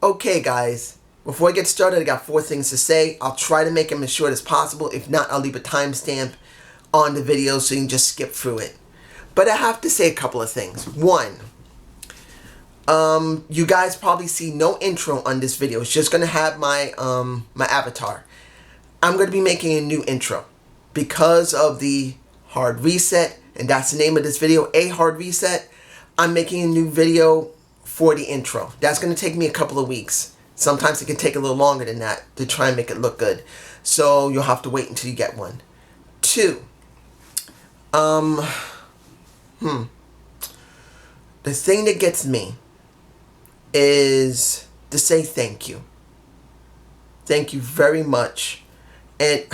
Okay, guys, before I get started, I got 4 things to say. I'll try to make them as short as possible. If not, I'll leave a timestamp on the video so you can just skip through it. But I have to say a couple of things. One, you guys probably see no intro on this video. It's just going to have my avatar. I'm going to be making a new intro because of the hard reset, and that's the name of this video, a hard reset. I'm making a new video for the intro. That's going to take me a couple of weeks. Sometimes it can take a little longer than that to try and make it look good. So you'll have to wait until you get one. 2, the thing that gets me is to say thank you. Thank you very much. And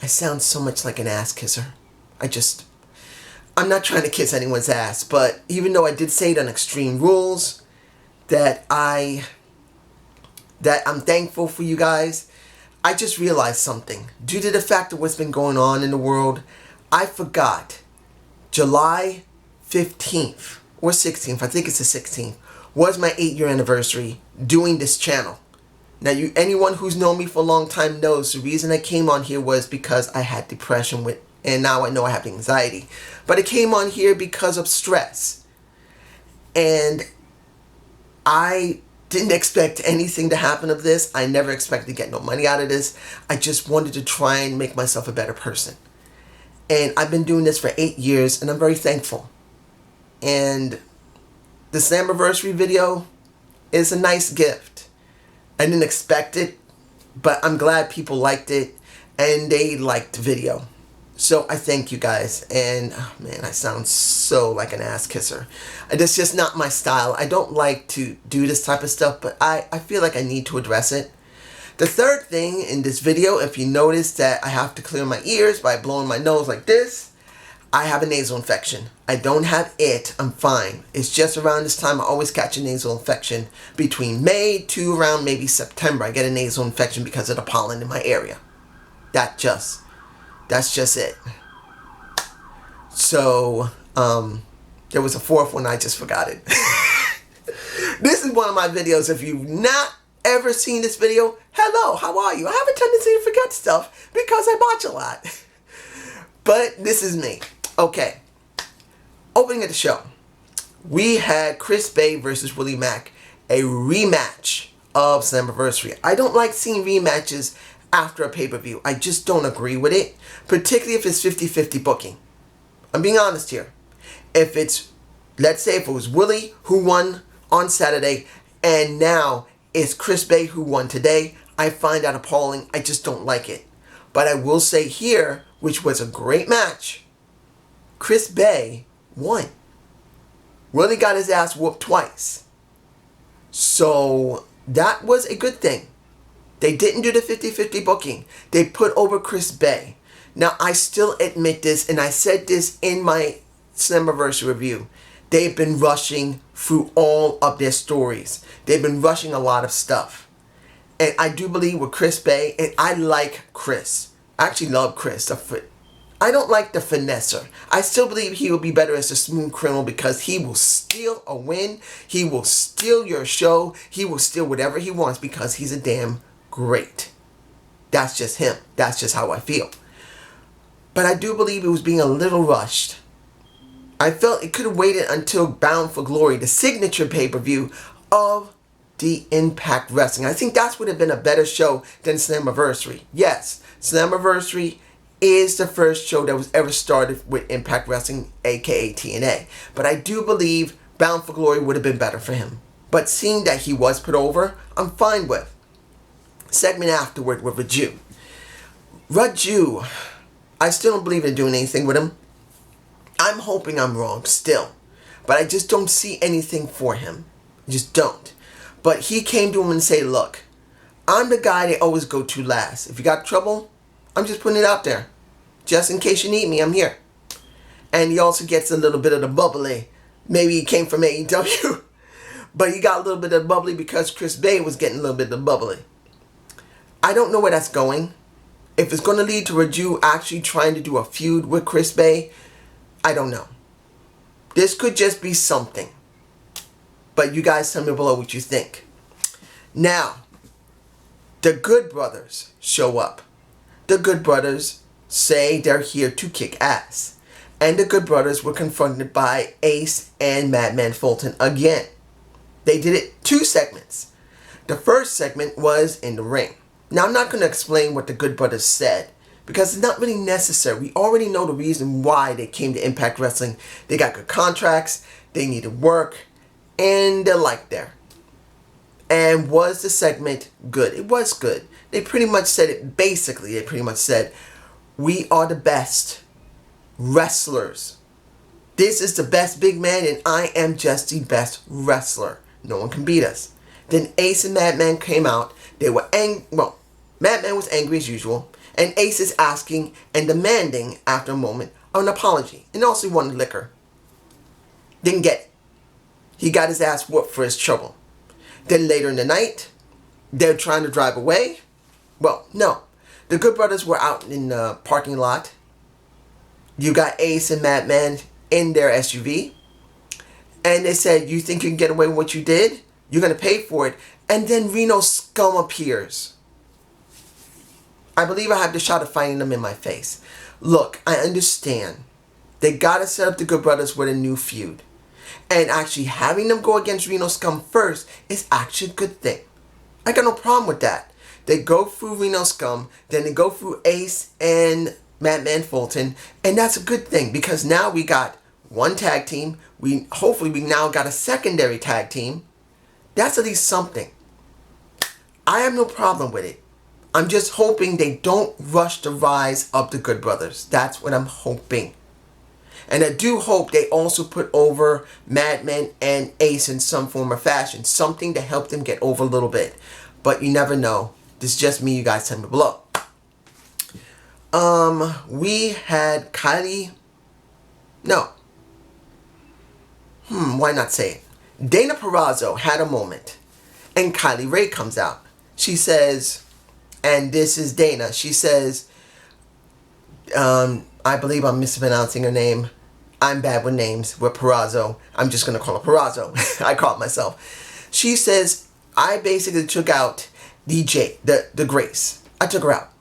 I sound so much like an ass kisser. I'm not trying to kiss anyone's ass, but even though I did say it on Extreme Rules, that I'm thankful for you guys, I just realized something. Due to the fact of what's been going on in the world, I forgot July 15th or 16th, I think it's the 16th, was my 8-year anniversary doing this channel. Now, anyone who's known me for a long time knows the reason I came on here was because I had depression and now I know I have anxiety. But I came on here because of stress. And I didn't expect anything to happen of this. I never expected to get no money out of this. I just wanted to try and make myself a better person. And I've been doing this for 8 years, and I'm very thankful. And the Slammiversary video is a nice gift. I didn't expect it, but I'm glad people liked it, and they liked the video. So I thank you guys, and oh man, I sound so like an ass kisser. That's just not my style. I don't like to do this type of stuff, but I feel like I need to address it. The third thing in this video, if you notice that I have to clear my ears by blowing my nose like this, I have a nasal infection. I don't have it. I'm fine. It's just around this time I always catch a nasal infection. Between May to around maybe September, I get a nasal infection because of the pollen in my area. That's just it. So, there was a 4th one, I just forgot it. This is one of my videos. If you've not ever seen this video, hello, how are you? I have a tendency to forget stuff because I watch a lot. But this is me. Okay. Opening of the show. We had Chris Bay versus Willie Mack, a rematch of Slammiversary. I don't like seeing rematches after a pay-per-view. I just don't agree with it, particularly if it's 50-50 booking. I'm being honest here. If it's, let's say if it was Willie who won on Saturday, and now it's Chris Bay who won today, I find that appalling. I just don't like it. But I will say here, which was a great match, Chris Bay won. Willie got his ass whooped twice. So that was a good thing. They didn't do the 50-50 booking. They put over Chris Bay. Now, I still admit this, and I said this in my Slammiversary review. They've been rushing through all of their stories. They've been rushing a lot of stuff. And I do believe with Chris Bay, and I like Chris. I actually love Chris. I don't like the finesser. I still believe he will be better as a smooth criminal because he will steal a win. He will steal your show. He will steal whatever he wants because he's a damn great. That's just him. That's just how I feel. But I do believe it was being a little rushed. I felt it could have waited until Bound for Glory, the signature pay-per-view of the Impact Wrestling. I think that would have been a better show than Slammiversary. Yes, Slammiversary is the first show that was ever started with Impact Wrestling, aka TNA. But I do believe Bound for Glory would have been better for him. But seeing that he was put over, I'm fine with. Segment afterward with Raju. Raju, I still don't believe in doing anything with him. I'm hoping I'm wrong still. But I just don't see anything for him. I just don't. But he came to him and said, look, I'm the guy they always go to last. If you got trouble, I'm just putting it out there. Just in case you need me, I'm here. And he also gets a little bit of the bubbly. Maybe he came from AEW. But he got a little bit of the bubbly because Chris Bay was getting a little bit of the bubbly. I don't know where that's going. If it's going to lead to Raju actually trying to do a feud with Chris Bay, I don't know. This could just be something. But you guys tell me below what you think. Now, the Good Brothers show up. The Good Brothers say they're here to kick ass. And the Good Brothers were confronted by Ace and Madman Fulton again. They did it 2 segments. The first segment was in the ring. Now, I'm not going to explain what the Good Brothers said, because it's not really necessary. We already know the reason why they came to Impact Wrestling. They got good contracts, they needed work, and they're like there. And was the segment good? It was good. They pretty much said it, basically, they pretty much said, we are the best wrestlers. This is the best big man, and I am just the best wrestler. No one can beat us. Then Ace and Madman came out. They were well, Madman was angry as usual, and Ace is asking and demanding, after a moment, an apology. And also he wanted liquor. Didn't get it. He got his ass whooped for his trouble. Then later in the night, they're trying to drive away. Well, no. The Good Brothers were out in the parking lot. You got Ace and Madman in their SUV. And they said, you think you can get away with what you did? You're going to pay for it. And then Reno's scum appears. I believe I have the shot of finding them in my face. Look, I understand. They got to set up the Good Brothers with a new feud. And actually having them go against Reno Scum first is actually a good thing. I got no problem with that. They go through Reno Scum, then they go through Ace and Madman Fulton, and that's a good thing because now we got one tag team. Hopefully we now got a secondary tag team. That's at least something. I have no problem with it. I'm just hoping they don't rush the rise of the Good Brothers. That's what I'm hoping. And I do hope they also put over Madman and Ace in some form or fashion. Something to help them get over a little bit. But you never know. This is just me. You guys tell me below. We had Kylie. No. Why not say it? Dana Perazzo had a moment. And Kylie Ray comes out. She says, and this is Dana. She says, I believe I'm mispronouncing her name. I'm bad with names. With Perazzo. I'm just going to call her Perazzo. I call it myself. She says, I basically took out DJ, the Grace. I took her out.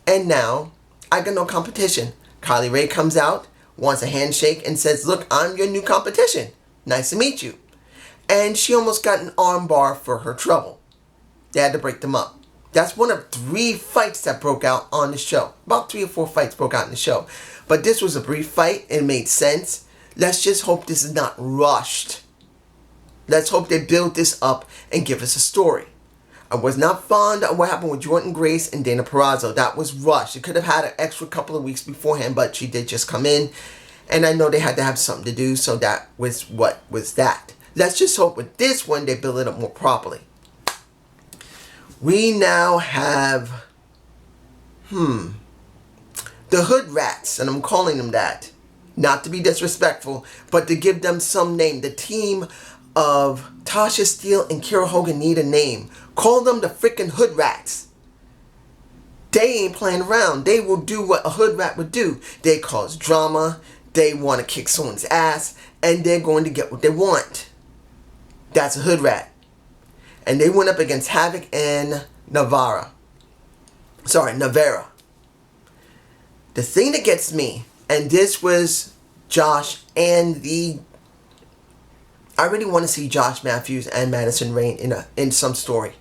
And now, I got no competition. Kylie Ray comes out, wants a handshake, and says, look, I'm your new competition. Nice to meet you. And she almost got an arm bar for her trouble. They had to break them up. That's one of 3 fights that broke out on the show. About 3 or 4 fights broke out in the show. But this was a brief fight. It made sense. Let's just hope this is not rushed. Let's hope they build this up and give us a story. I was not fond of what happened with Jordan Grace and Dana Perazzo. That was rushed. It could have had an extra couple of weeks beforehand, but she did just come in. And I know they had to have something to do, so that was what was that. Let's just hope with this one they build it up more properly. We now have, the Hood Rats, and I'm calling them that. Not to be disrespectful, but to give them some name. The team of Tasha Steele and Kira Hogan need a name. Call them the freaking Hood Rats. They ain't playing around. They will do what a Hood Rat would do. They cause drama. They want to kick someone's ass. And they're going to get what they want. That's a Hood Rat. And they went up against Havoc and Navarra. The thing that gets me, and this was Josh and I really want to see Josh Matthews and Madison Rayne in some story.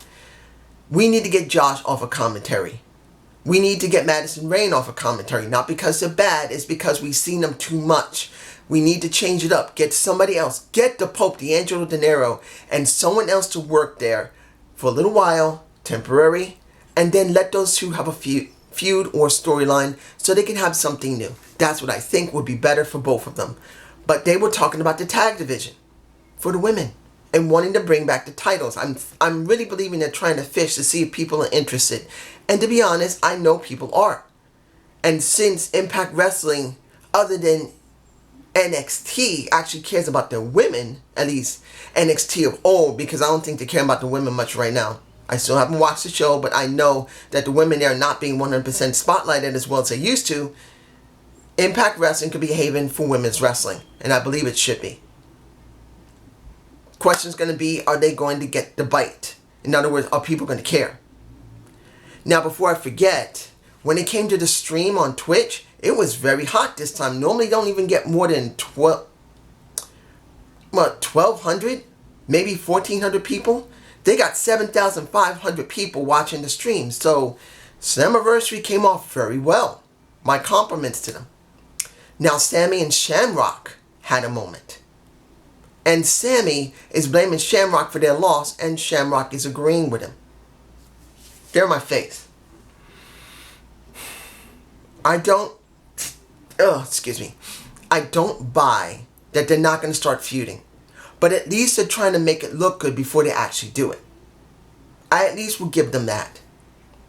We need to get Josh off of commentary. We need to get Madison Rayne off of commentary. Not because they're bad, it's because we've seen them too much. We need to change it up. Get somebody else. Get the Pope, D'Angelo De Niro, and someone else to work there for a little while, temporary, and then let those two have a feud or storyline so they can have something new. That's what I think would be better for both of them. But they were talking about the tag division for the women and wanting to bring back the titles. I'm really believing they're trying to fish to see if people are interested. And to be honest, I know people are. And since Impact Wrestling, other than NXT, actually cares about their women, at least NXT of old, because I don't think they care about the women much right now. I still haven't watched the show, but I know that the women there are not being 100% spotlighted as well as they used to. Impact Wrestling could be a haven for women's wrestling, and I believe it should be. Question's going to be, are they going to get the bite? In other words, are people going to care? Now, before I forget, when it came to the stream on Twitch, it was very hot this time. Normally don't even get more than 1,200, maybe 1,400 people. They got 7,500 people watching the stream. So, Slammiversary came off very well. My compliments to them. Now, Sammy and Shamrock had a moment. And Sammy is blaming Shamrock for their loss, and Shamrock is agreeing with him. They're my face. I don't buy that they're not going to start feuding. But at least they're trying to make it look good before they actually do it. I at least will give them that.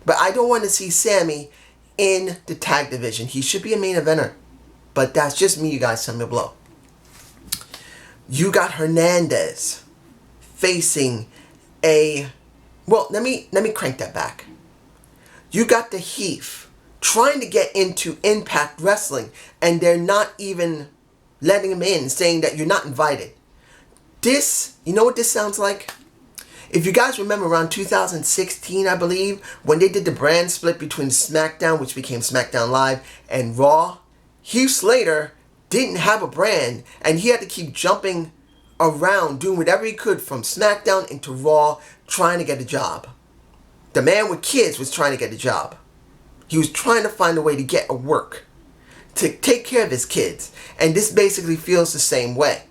But I don't want to see Sammy in the tag division. He should be a main eventer. But that's just me, you guys. Tell me below. You got Hernandez facing a... Well, let me crank that back. You got the Heath trying to get into Impact Wrestling, and they're not even letting him in, saying that you're not invited. This, you know what this sounds like? If you guys remember around 2016, I believe, when they did the brand split between SmackDown, which became SmackDown Live, and Raw, Heath Slater didn't have a brand, and he had to keep jumping around, doing whatever he could from SmackDown into Raw, trying to get a job. The man with kids was trying to get a job. He was trying to find a way to get a work, to take care of his kids, and this basically feels the same way.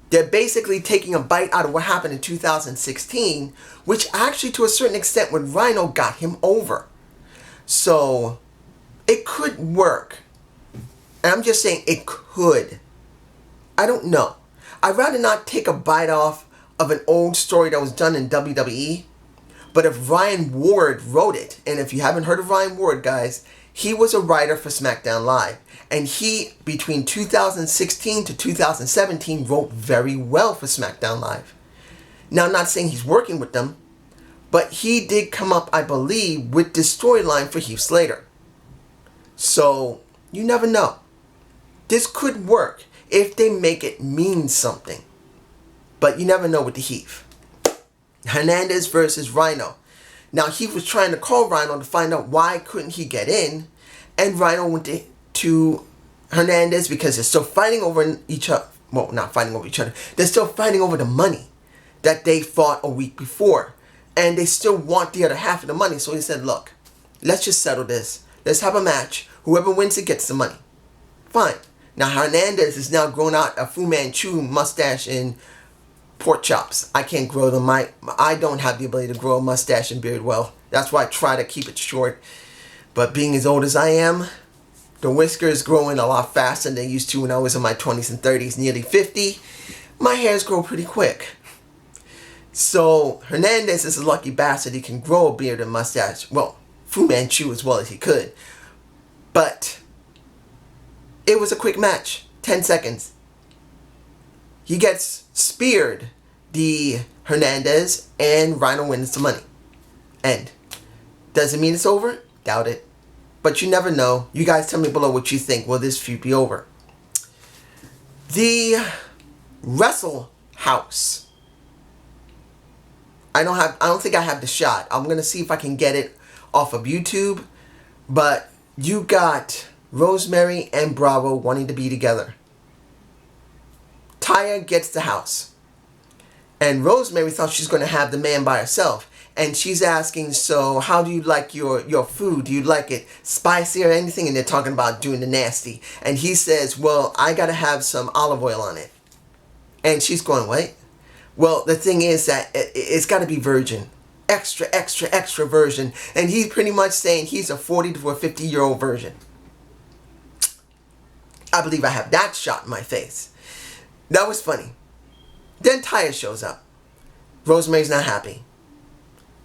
They're basically taking a bite out of what happened in 2016, which actually to a certain extent when Rhino got him over. So, it could work. And I'm just saying it could. I don't know. I'd rather not take a bite off of an old story that was done in WWE. But if Ryan Ward wrote it, and if you haven't heard of Ryan Ward, guys, he was a writer for SmackDown Live. And he, between 2016 to 2017, wrote very well for SmackDown Live. Now, I'm not saying he's working with them, but he did come up, I believe, with this storyline for Heath Slater. So, you never know. This could work if they make it mean something. But you never know with the Heath. Hernandez versus Rhino. Now, Heath was trying to call Rhino to find out why couldn't he get in. And Rhino went to Hernandez because they're still fighting over each other. Well, not fighting over each other. They're still fighting over the money that they fought a week before. And they still want the other half of the money. So he said, look, let's just settle this. Let's have a match. Whoever wins it gets the money. Fine. Now, Hernandez is now growing out a Fu Manchu mustache and pork chops. I can't grow them. I don't have the ability to grow a mustache and beard well. That's why I try to keep it short. But being as old as I am, the whiskers growing a lot faster than they used to when I was in my 20s and 30s, nearly 50. My hairs grow pretty quick. So, Hernandez is a lucky bastard. He can grow a beard and mustache. Well, Fu Manchu as well as he could. But it was a quick match. 10 seconds. He gets speared, the Hernandez, and Rhino wins the money. End. Does it mean it's over? Doubt it. But you never know. You guys tell me below what you think. Will this feud be over? The Wrestle House. I don't think I have the shot. I'm gonna see if I can get it off of YouTube. But you got Rosemary and Bravo wanting to be together. Taya gets the house. And Rosemary thought she's going to have the man by herself. And she's asking, so how do you like your food? Do you like it spicy or anything? And they're talking about doing the nasty. And he says, well, I got to have some olive oil on it. And she's going, wait. Well, the thing is that it's got to be virgin. Extra, extra, extra virgin. And he's pretty much saying he's a 40 to a 50-year-old virgin. I believe I have that shot in my face. That was funny. Then Taya shows up. Rosemary's not happy.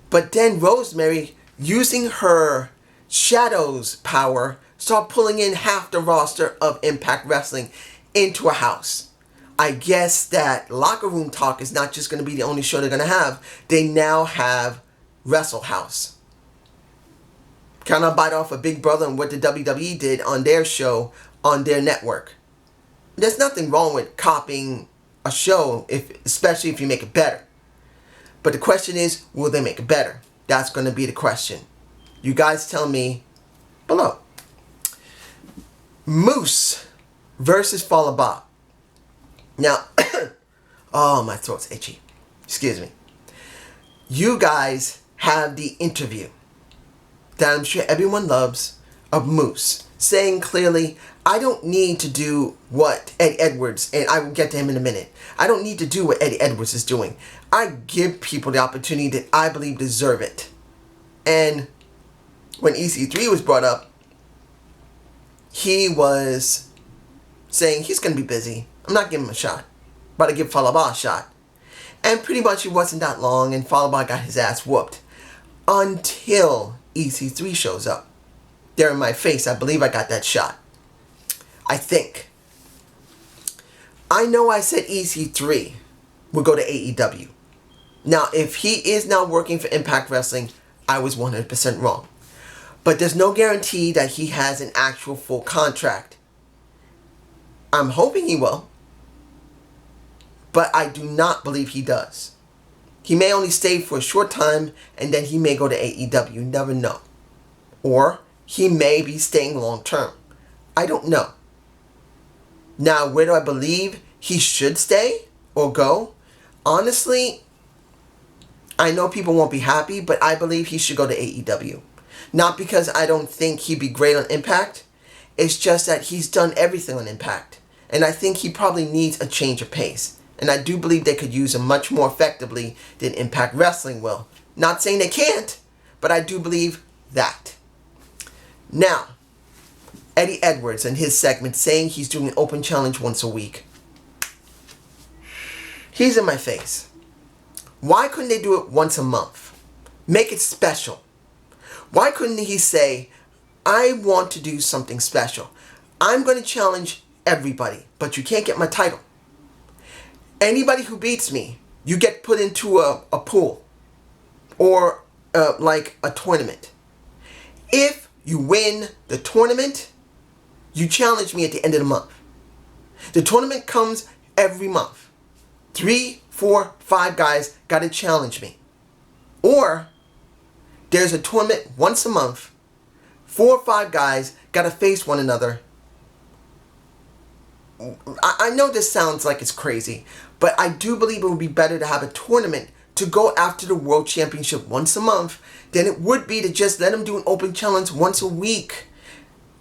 But then Rosemary, using her Shadow's power, started pulling in half the roster of Impact Wrestling into a house. I guess that Locker Room Talk is not just going to be the only show they're going to have. They now have Wrestle House. Kind of bite off of Big Brother and what the WWE did on their show on their network. There's nothing wrong with copying a show, especially if you make it better. But the question is, will they make it better? That's going to be the question. You guys tell me below. Moose versus Falaba. Now, oh, my throat's itchy. Excuse me. You guys have the interview that I'm sure everyone loves of Moose, saying clearly, I don't need to do what Eddie Edwards, and I will get to him in a minute. I don't need to do what Eddie Edwards is doing. I give people the opportunity that I believe deserve it. And when EC3 was brought up, he was saying he's going to be busy. I'm not giving him a shot, but I give Falaba a shot. And pretty much it wasn't that long, and Falaba got his ass whooped. Until EC3 shows up. There in my face, I believe I got that shot. I think. I know I said EC3 will go to AEW. Now, if he is now working for Impact Wrestling, I was 100% wrong. But there's no guarantee that he has an actual full contract. I'm hoping he will. But I do not believe he does. He may only stay for a short time and then he may go to AEW. You never know. Or he may be staying long term. I don't know. Now, where do I believe he should stay or go? Honestly, I know people won't be happy, but I believe he should go to AEW. Not because I don't think he'd be great on Impact. It's just that he's done everything on Impact. And I think he probably needs a change of pace. And I do believe they could use him much more effectively than Impact Wrestling will. Not saying they can't, but I do believe that. Now, Eddie Edwards and his segment saying he's doing an open challenge once a week. He's in my face. Why couldn't they do it once a month? Make it special. Why couldn't he say, I want to do something special. I'm going to challenge everybody, but you can't get my title. Anybody who beats me, you get put into a pool or like a tournament. If you win the tournament, you challenge me at the end of the month. The tournament comes every month. 3, 4, 5 guys got to challenge me. Or there's a tournament once a month. 4 or 5 guys got to face one another. I know this sounds like it's crazy, but I do believe it would be better to have a tournament to go after the World Championship once a month than it would be to just let him do an open challenge once a week.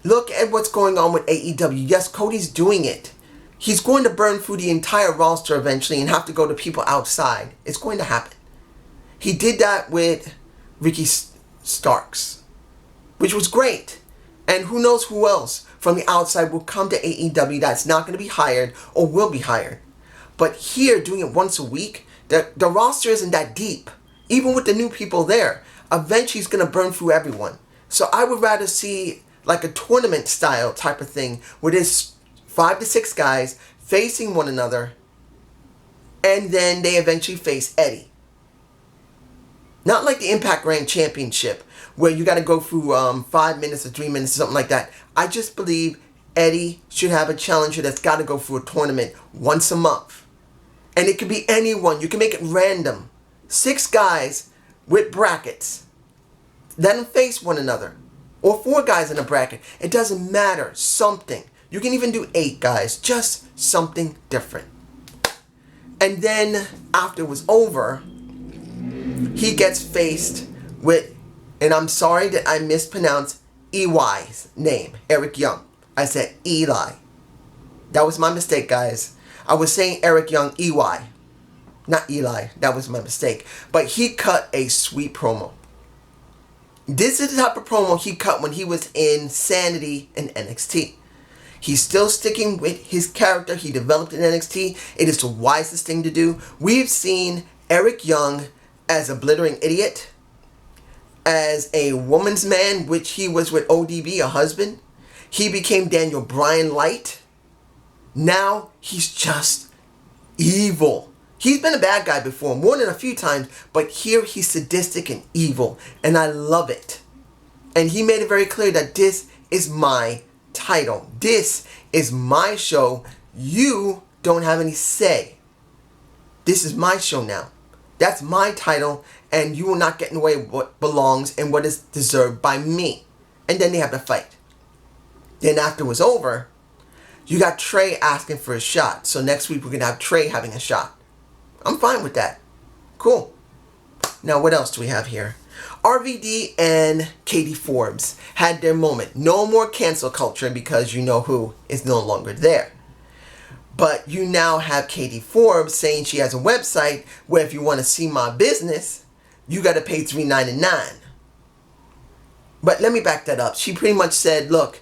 Look at what's going on with AEW. Yes, Cody's doing it. He's going to burn through the entire roster eventually and have to go to people outside. It's going to happen. He did that with Ricky Starks, which was great. And who knows who else from the outside will come to AEW that's not going to be hired or will be hired. But here, doing it once a week, the roster isn't that deep. Even with the new people there, eventually he's going to burn through everyone. So I would rather see like a tournament style type of thing where there's 5 to 6 guys facing one another and then they eventually face Eddie. Not like the Impact Grand Championship where you got to go through 5 minutes or 3 minutes or something like that. I just believe Eddie should have a challenger that's got to go through a tournament once a month. And it could be anyone. You can make it random. 6 guys with brackets. Let them face one another. Or 4 guys in a bracket. It doesn't matter. Something. You can even do 8 guys. Just something different. And then after it was over, he gets faced with, and I'm sorry that I mispronounced EY's name, Eric Young. I said Eli. That was my mistake, guys. I was saying Eric Young, EY. Not Eli. That was my mistake. But he cut a sweet promo. This is the type of promo he cut when he was in Sanity and NXT. He's still sticking with his character he developed in NXT. It is the wisest thing to do. We've seen Eric Young as a blithering idiot, as a woman's man, which he was with ODB, a husband. He became Daniel Bryan Light. Now he's just evil. He's been a bad guy before, more than a few times, but here he's sadistic and evil, and I love it. And he made it very clear that this is my title. This is my show. You don't have any say. This is my show now. That's my title, and you will not get in the way of what belongs and what is deserved by me. And then they have to fight. Then after it was over, you got Trey asking for a shot. So next week we're going to have Trey having a shot. I'm fine with that. Cool. Now what else do we have here? RVD and Katie Forbes had their moment. No more cancel culture because you know who is no longer there. But you now have Katie Forbes saying she has a website where if you want to see my business, you got to pay $3.99. But let me back that up. She pretty much said, look,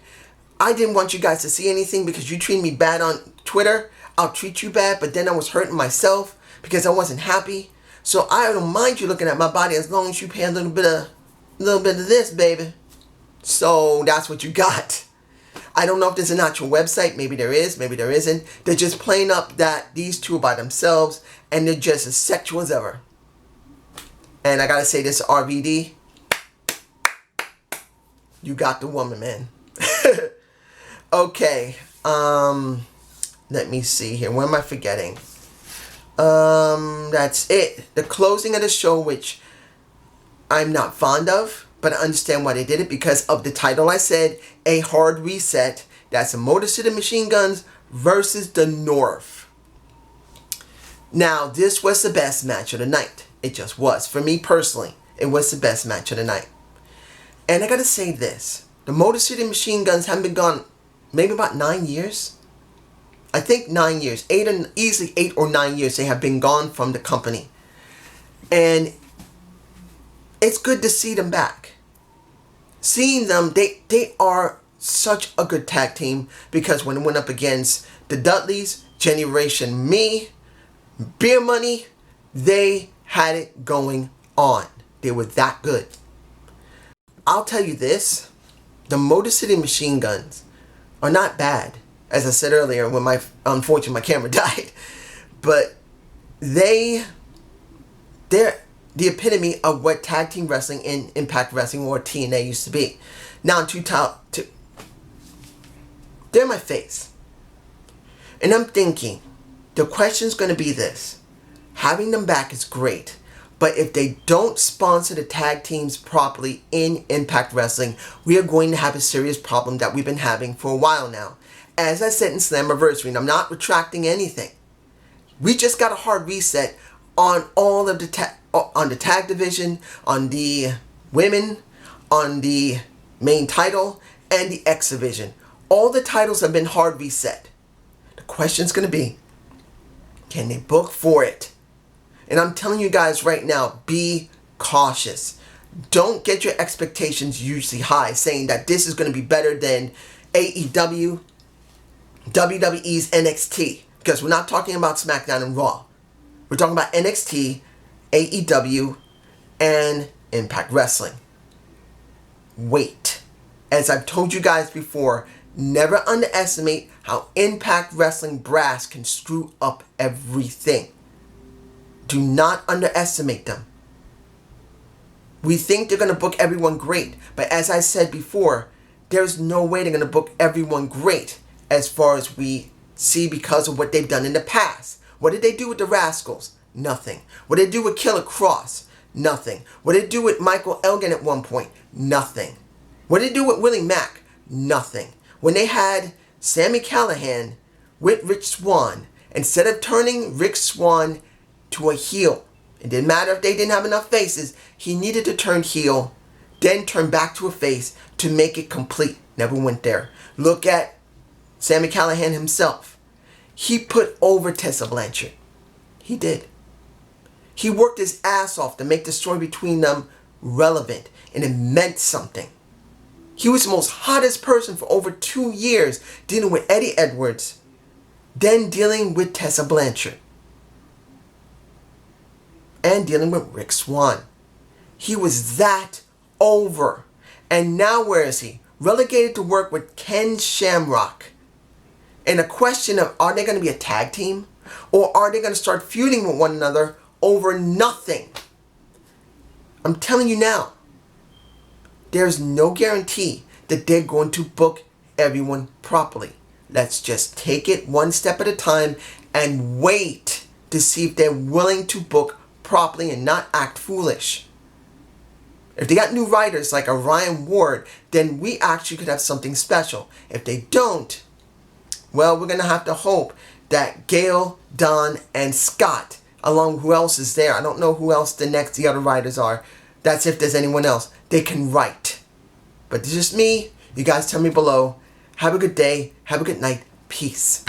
I didn't want you guys to see anything because you treated me bad on Twitter. I'll treat you bad, but then I was hurting myself because I wasn't happy. So I don't mind you looking at my body as long as you pay a little bit of this, baby. So that's what you got. I don't know if there's an actual website. Maybe there is, maybe there isn't. They're just playing up that these two are by themselves and they're just as sexual as ever. And I gotta say this, RVD, you got the woman, man. Okay, let me see here. What am I forgetting? That's it. The closing of the show, which I'm not fond of, but I understand why they did it because of the title. I said a hard reset. That's the Motor City Machine Guns versus the North. Now, this was the best match of the night. It just was. For me personally, it was the best match of the night. And I gotta say this. The Motor City Machine Guns haven't been gone maybe about 9 years. I think 9 years. Easily 8 or 9 years they have been gone from the company. And it's good to see them back. Seeing them, they are such a good tag team because when it went up against the Dudleys, Generation Me, Beer Money, they had it going on. They were that good. I'll tell you this, the Motor City Machine Guns are not bad. As I said earlier, when unfortunately my camera died. But they're the epitome of what tag team wrestling in Impact Wrestling or TNA used to be. Now they're my face. And I'm thinking, the question's going to be this. Having them back is great. But if they don't sponsor the tag teams properly in Impact Wrestling, we are going to have a serious problem that we've been having for a while now. As I said in Slammiversary, and I'm not retracting anything. We just got a hard reset on all of the on the tag division, on the women, on the main title, and the X division. All the titles have been hard reset. The question's going to be, can they book for it? And I'm telling you guys right now, be cautious. Don't get your expectations usually high, saying that this is going to be better than AEW, WWE's NXT. Because we're not talking about SmackDown and Raw. We're talking about NXT, AEW, and Impact Wrestling. Wait. As I've told you guys before, never underestimate how Impact Wrestling brass can screw up everything. Do not underestimate them. We think they're going to book everyone great. But as I said before, there's no way they're going to book everyone great as far as we see because of what they've done in the past. What did they do with the Rascals? Nothing. What did they do with Killer Cross? Nothing. What did they do with Michael Elgin at one point? Nothing. What did they do with Willie Mack? Nothing. When they had Sami Callihan with Rich Swann, instead of turning Rick Swann to a heel, it didn't matter if they didn't have enough faces, he needed to turn heel, then turn back to a face to make it complete. Never went there. Look at Sami Callihan himself. He put over Tessa Blanchard. He did. He worked his ass off to make the story between them relevant, and it meant something. He was the most hottest person for over 2 years, dealing with Eddie Edwards, then dealing with Tessa Blanchard, and dealing with Rick Swann. He was that over. And now where is he? Relegated to work with Ken Shamrock. And a question of, are they going to be a tag team? Or are they going to start feuding with one another over nothing? I'm telling you now, there's no guarantee that they're going to book everyone properly. Let's just take it one step at a time and wait to see if they're willing to book properly and not act foolish. If they got new writers like a Ryan Ward, then we actually could have something special. If they don't, well, we're going to have to hope that Gail, Don, and Scott, along with who else is there, I don't know who else the other writers are. That's if there's anyone else. They can write. But this is just me. You guys tell me below. Have a good day. Have a good night. Peace.